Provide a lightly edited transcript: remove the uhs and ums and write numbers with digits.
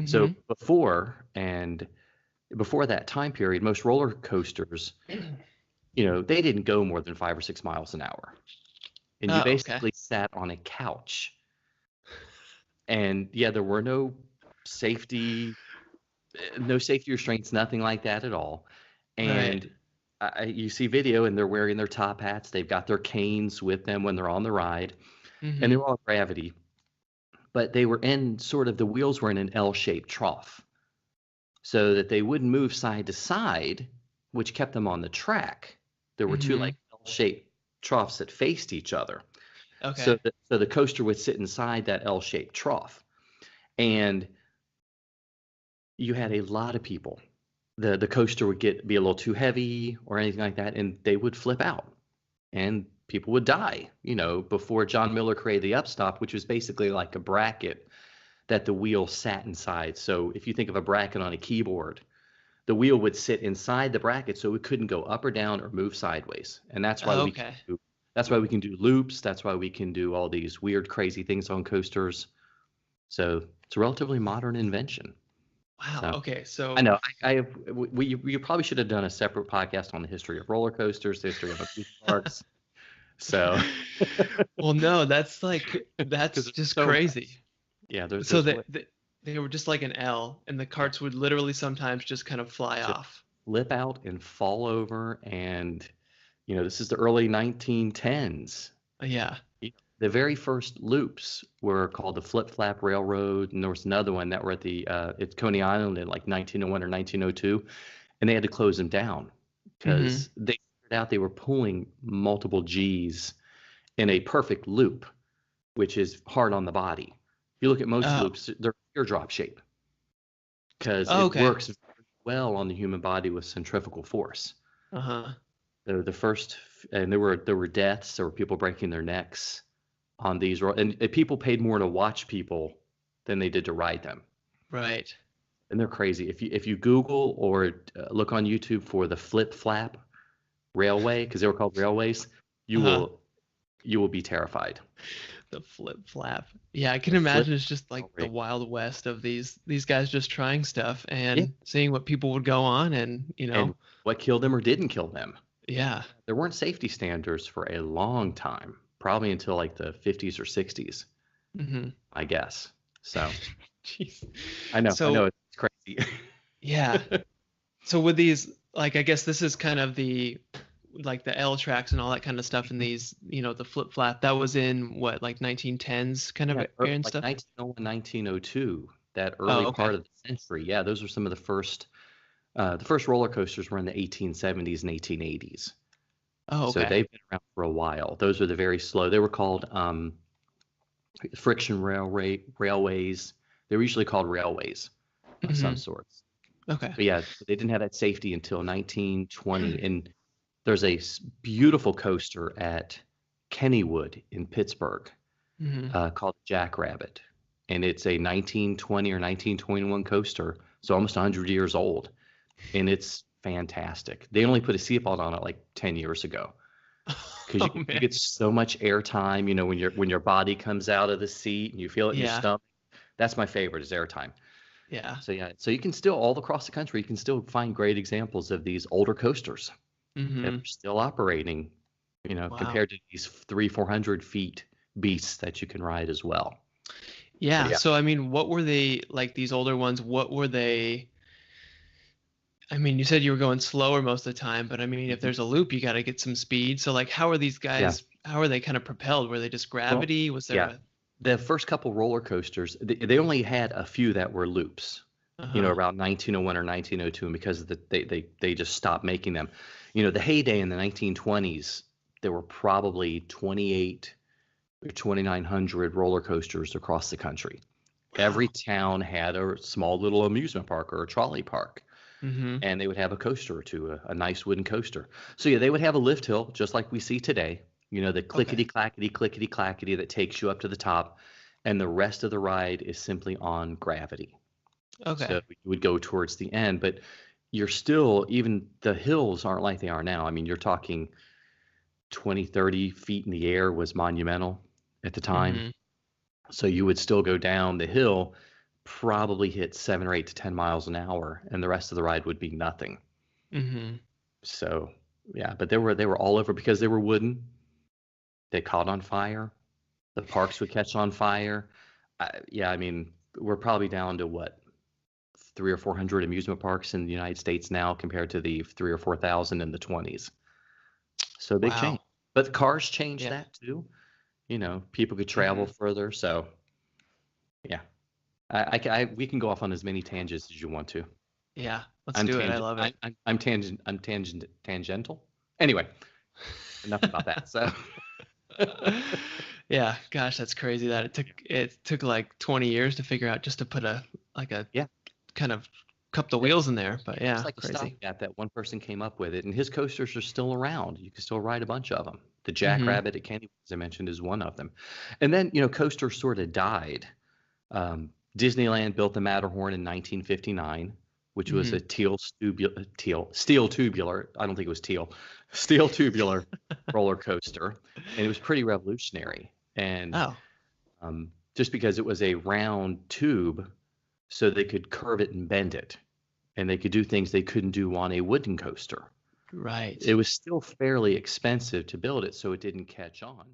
So Mm-hmm. before that time period, most roller coasters, they didn't go more than 5 or 6 miles an hour. And you Oh, okay. basically sat on a couch. And yeah, there were safety, no safety restraints, nothing like that at all. Right. And you see video and they're wearing their top hats. They've got their canes with them when they're on the ride, and Mm-hmm. they're all gravity. But they were in sort of the wheels were in an L-shaped trough so that they wouldn't move side to side, which kept them on the track. There were two Mm-hmm. like L-shaped troughs that faced each other. Okay. So the coaster would sit inside that L-shaped trough. And you had a lot of people. The coaster would be a little too heavy or anything like that, and they would flip out, and people would die. Before John Miller created the upstop, which was basically like a bracket that the wheel sat inside. So if you think of a bracket on a keyboard, the wheel would sit inside the bracket, so it couldn't go up or down or move sideways. And Okay. that's why we can do loops. That's why we can do all these weird, crazy things on coasters. So it's a relatively modern invention. Wow. So Okay. I So, know I have we probably should have done a separate podcast on the history of roller coasters, the history of amusement parks. So well, no, because that's there's just so crazy. much. Yeah, So there's they were just like an L, and the yeah, carts would literally sometimes just kind of fly just off. flip out and fall over, and this is the early 1910s. Yeah. The very first loops were called the Flip Flap Railroad, and there was another one that were at Coney Island in like 1901 or 1902, and they had to close them down Mm-hmm. because they figured out they were pulling multiple G's in a perfect loop, which is hard on the body. If you look at most Oh. loops, they're teardrop shape because Oh, it okay. works very well on the human body with centrifugal force. Uh-huh. The first, and there were deaths, there were people breaking their necks on these, and people paid more to watch people than they did to ride them. Right. And they're crazy. If you Google or look on YouTube for the Flip Flap Railway, because they were called railways, you Uh-huh. will you will be terrified. The flip flap. Yeah, I can The Flip imagine it's just like the Railway. wild west of these guys just trying stuff Yeah. and seeing what people would go on and, And what killed them or didn't kill them? yeah. There weren't safety standards for a long time, probably until like the 50s or 60s, Mm-hmm. I guess. So Jeez. I know So, it's crazy. yeah. So with these, like, I guess this is kind of the like the L tracks and all that kind of stuff in these, the flip flap. That was in what, like 1910s kind of Yeah, era and like stuff? 1901, 1902, that early Oh, okay. part of the century. Yeah, those were some of the first roller coasters were in the 1870s and 1880s. Oh, So okay. they've been around for a while. Those are the very slow. They were called friction railways. They were usually called railways of some Mm-hmm. sorts. Okay. But yeah, they didn't have that safety until 1920. And there's a beautiful coaster at Kennywood in Pittsburgh Mm-hmm. called Jackrabbit, and it's a 1920 or 1921 coaster, so almost 100 years old, and it's fantastic. They only put a seatbelt on it like 10 years ago because Oh you man. get so much air time. When your body comes out of the seat and you feel it in your Yeah. stomach. That's my favorite is air time. Yeah. So yeah, so you can still all across the country, you can still find great examples of these older coasters that Mm-hmm. are still operating. Wow. Compared to these 300-400 feet beasts that you can ride as well. But Yeah. yeah, So I mean, what were they like these older ones? What were they? I mean, you said you were going slower most of the time, but I mean, if Mhm. there's a loop, you got to get some speed. So like, how are these Yeah. guys? How are they kind of propelled? Were they just Well, gravity? Was there yeah. a? The first couple roller coasters, they only had a few that were loops. Uh-huh. Around 1901 or 1902, and because of they just stopped making them. The heyday in the 1920s, there were probably 28 or 2,900 roller coasters across the country. Every Wow. town had a small little amusement park or a trolley park, Mm-hmm. and they would have a coaster or two, a nice wooden coaster. So yeah, they would have a lift hill just like we see today. The Okay. clickety clackety that takes you up to the top, and the rest of the ride is simply on gravity. Okay. So you would go towards the end, but you're still, even the hills aren't like they are now. I mean, you're talking 20, 30 feet in the air was monumental at the time. Mm-hmm. So you would still go down the hill, probably hit 7 or 8 to 10 miles an hour, and the rest of the ride would be nothing. Mm-hmm. So yeah, but they were all over because they were wooden. They caught on fire. The parks would catch on fire. Yeah, I mean, we're probably down to what, 300 or 400 amusement parks in the United States now compared to the 3 or 4,000 in the 20s. So big change. Wow. But cars changed Yeah. that too. People could travel Mm-hmm. further. So yeah, we can go off on as many tangents as you want to. Yeah. Let's I'm do it. I tangent. love it. I'm tangential. Anyway, enough about that. So Yeah. Gosh, that's crazy that it took like 20 years to figure out just to put a yeah, kind of cup the it- wheels in there. But it's yeah, like a crazy. stopgap that one person came up with it, and his coasters are still around. You can still ride a bunch of them. The Mm-hmm. Jackrabbit at Candy, as I mentioned, is one of them. And then coasters sort of died. Disneyland built the Matterhorn in 1959, which was Mm-hmm. a steel tubular. I don't think it was teal, steel tubular roller coaster, and it was pretty revolutionary. And Oh, just because it was a round tube, so they could curve it and bend it, and they could do things they couldn't do on a wooden coaster. right. It was still fairly expensive to build it, so it didn't catch on.